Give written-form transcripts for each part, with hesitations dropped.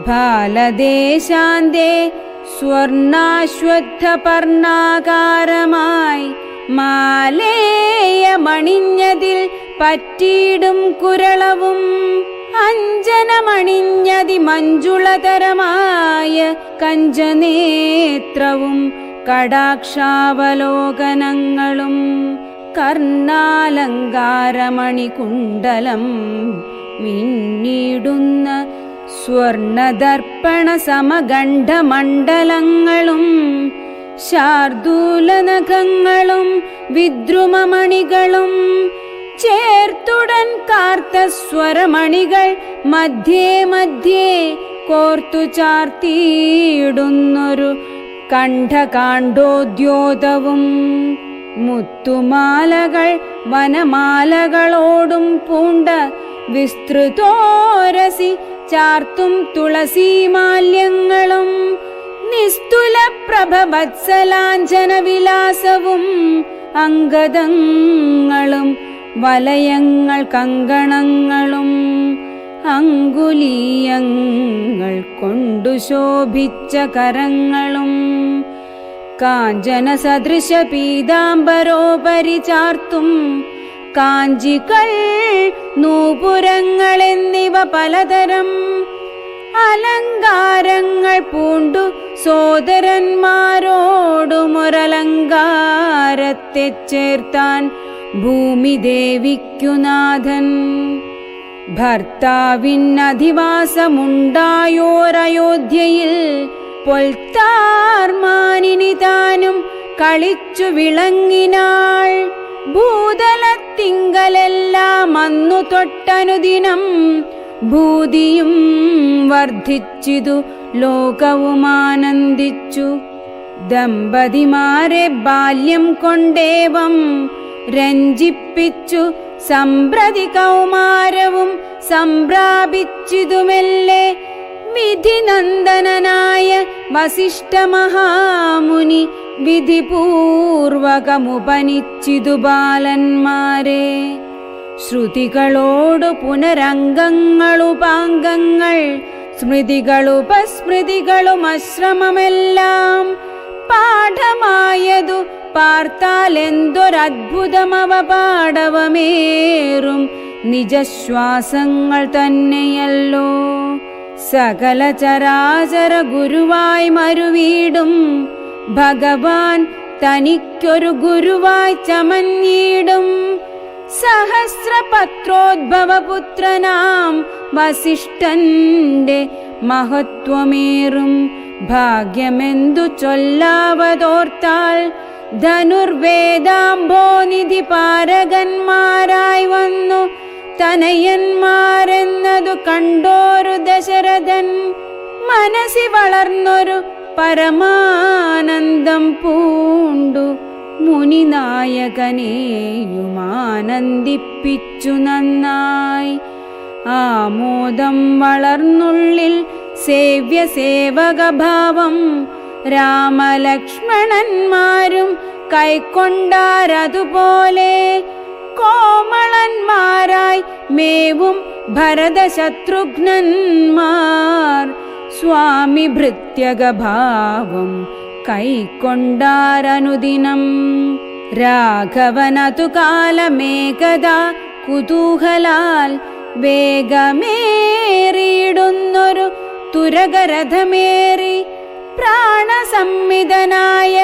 ബാലദേശാന്തേ സ്വർണാശ്വത്ഥപർണാകാരമായി മാലേയമണിഞ്ഞതിൽ പറ്റിയിടും കുരളവും അഞ്ജനമണിഞ്ഞതി മഞ്ജുളതരമായ കഞ്ചനേത്രവും കടാക്ഷാവലോകനങ്ങളും കർണാലങ്കാരമണികുണ്ടലം മിന്നിടുന്ന സ്വർണദർപ്പണ സമഗണ്ഡമണ്ഡലങ്ങളും ശാർദൂലനഖങ്ങളും വിദ്രുമമണികളും ചേർത്തുടൻ കാർത്ത സ്വരമണികൾ മധ്യേ മധ്യേ കോർത്തു ചാർത്തിയിടുന്നൊരു കണ്ഠകാണ്ഡോദ്യോതവും മുത്തുമാലകൾ വനമാലകളോടും പൂണ്ട വിസ്തൃതോരസി ചാർത്തും തുളസീമാല്യങ്ങളും നിസ്തുല പ്രഭവത്സലാഞ്ജന വിലാസവും അംഗദങ്ങളും വലയങ്ങൾ കങ്കണങ്ങളും അങ്കുലീയങ്ങൾ കൊണ്ടു ശോഭിച്ച കരങ്ങളും കാഞ്ചന സദൃശ പീതാംബരോപരി ചാർത്തും കാഞ്ചികൾ നൂപുരങ്ങൾ എന്നിവ പലതരം അലങ്കാരങ്ങൾ പൂണ്ടു സോദരന്മാരോടുമൊരലങ്കാരത്തെ ചേർത്താൻ ഭൂമിദേവിക്കുനാഥൻ. ഭർത്താവിനധിവാസമുണ്ടായോരയോധ്യയിൽ പൊൽത്താർമാനിനി താനും കളിച്ചു വിളങ്ങിനാൾ. ഭൂതലത്തിങ്കലെല്ലാം അന്നു തൊട്ടനുദിനം ഭൂതിയും വർദ്ധിച്ചിതു, ലോകവുമാനന്ദിച്ചു. ദമ്പതിമാരെ ബാല്യം കൊണ്ടേവം രഞ്ജിപ്പിച്ചു സമ്പ്രതി കൗമാരവും സംപ്രാപിച്ചിതുമെല്ലെ. വിധിനന്ദനായ വസിഷ്ഠ മഹാമുനി വിധിപൂർവകമുപനിച്ചിതു ബാലന്മാരെ. ശ്രുതികളോടു പുനരംഗങ്ങളുപാംഗങ്ങൾ സ്മൃതികളുപസ്മൃതികളും അശ്രമമെല്ലാം പാഠമായതു പാർത്താൽ എന്തൊരദ്ഭുതമവ പാടവമേറും നിജശ്വാസങ്ങൾ തന്നെയല്ലോ. സകല ചരാചര ഗുരുവായി മരുവീടും ഭഗവാൻ തനിക്കൊരു ഗുരുവായി ചമഞ്ഞിടും. സഹസ്രപത്രോദ്ഭവപുത്രനാം വസിഷ്ഠന്റെ മഹത്വമേറും ഭാഗ്യമെന്തു ചൊല്ലാവതോർത്താൽ. ധനുർവേദാംബോനിധി പാരകന്മാരായി വന്നു തനയന്മാരെന്നതു കണ്ടോരു ദശരഥൻ. മനസ്സി വളർന്നൊരു പരമാനന്ദം പൂണ്ടു മുനിനായകനെയുമാനന്ദിപ്പിച്ചു നന്നായി. ആമോദം വളർന്നുള്ളിൽ സേവ്യ സേവകഭാവം രാമലക്ഷ്മണന്മാരും കൈക്കൊണ്ടാരതുപോലെ. കോമളന്മാരായി മേവും ഭരതശത്രുഘ്നന്മാർ സ്വാമി ഭൃത്യഗഭാവം കൈക്കൊണ്ടാരനുദിനം. രാഘവനതു കാലമേകദാ കുതൂഹലാൽ വേഗമേറിയിടുന്നൊരു തുരകരഥമേറി പ്രാണസംമിതനായ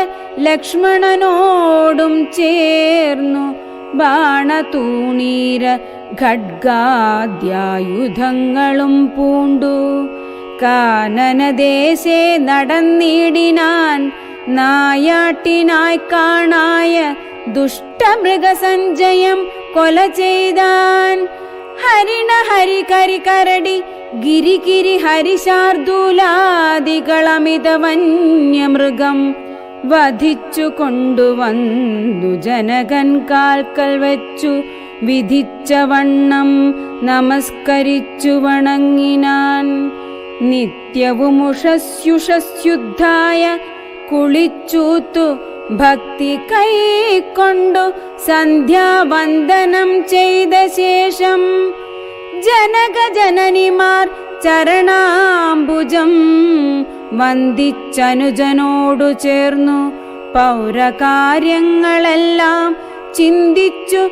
ലക്ഷ്മണനോടും ചേർന്നു ബാണതൂണീര ഖഡ്ഗാദ്യായുധങ്ങളും പൂണ്ടു കാനനദേശേ നടന്നിടിനാൻ. നായാട്ടിനായി കാണായ ദുഷ്ടമൃഗസഞ്ജയം കൊല ചെയ്താൻ. ഹരിണ ഹരികരി കരടി ഗിരിഗിരി ഹരിശാർദൂലാദികളമിത വന്യമൃഗം വധിച്ചു കൊണ്ടുവന്നു ജനകൻ കാൽക്കൽ വെച്ചു വിധിച്ച വണ്ണം നമസ്കരിച്ചു വണങ്ങിനാൻ. നിത്യവുമുഷസ്യുഷസ്യുദ്ധായ കുളിച്ചൂത്തു ഭക്തി കൈക്കൊണ്ടു സന്ധ്യാവന്ദനം ചെയ്ത ശേഷം ജനക ജനനിമാർ ചരണാംബുജം വന്ദിച്ചനുജനോടു ചേർന്നു പൗരകാര്യങ്ങളെല്ലാം ചിന്തിച്ചു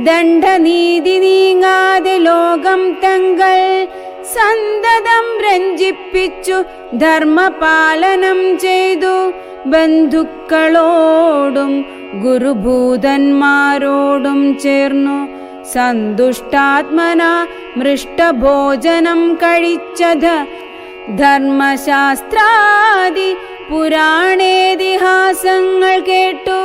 ദണ്ഡനീതി നീങ്ങാതെ ലോകം തങ്ങൾ സന്തതം രഞ്ജിപ്പിച്ചു ധർമ്മപാലനം ചെയ്തു ബന്ധുക്കളോടും ഗുരുഭൂതന്മാരോടും ചേർന്നു സന്തുഷ്ടാത്മന മൃഷ്ടഭോജനം കഴിച്ചത് ധർമ്മശാസ്ത്രാദി പുരാണേതിഹാസങ്ങൾ കേട്ടു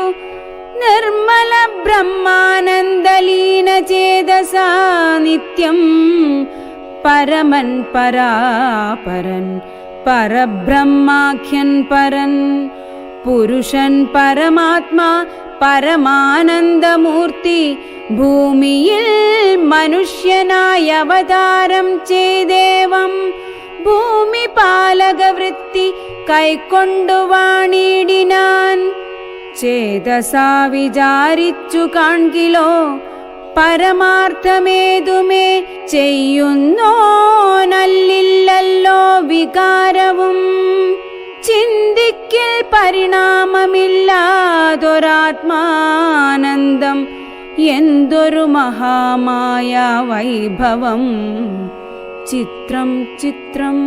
നിർമ്മല ബ്രഹ്മാനന്ദലീന ചേതസാ നിത്യം പരമൻ പരാപരൻ പരബ്രഹ്മാഖ്യൻ പരൻ പുരുഷൻ പരമാത്മാ പരമാനന്ദമൂർത്തി ഭൂമിയിൽ മനുഷ്യനായ അവതാരം ചെയ്ദേവം ഭൂമി പാലകവൃത്തി കൈക്കൊണ്ടു വാണിടിനാൻ ചേതസാ വിചാരിച്ചു കാൺകിലോ പരമാർത്ഥമേതുമേ ചെയ്യുന്നോനല്ലില്ലല്ലോ വികാരവും ചിന്തിക്കിൽ പരിണാമമില്ലാതൊരാത്മാനന്ദം എന്തൊരു മഹാമായ വൈഭവം ചിത്രം ചിത്രം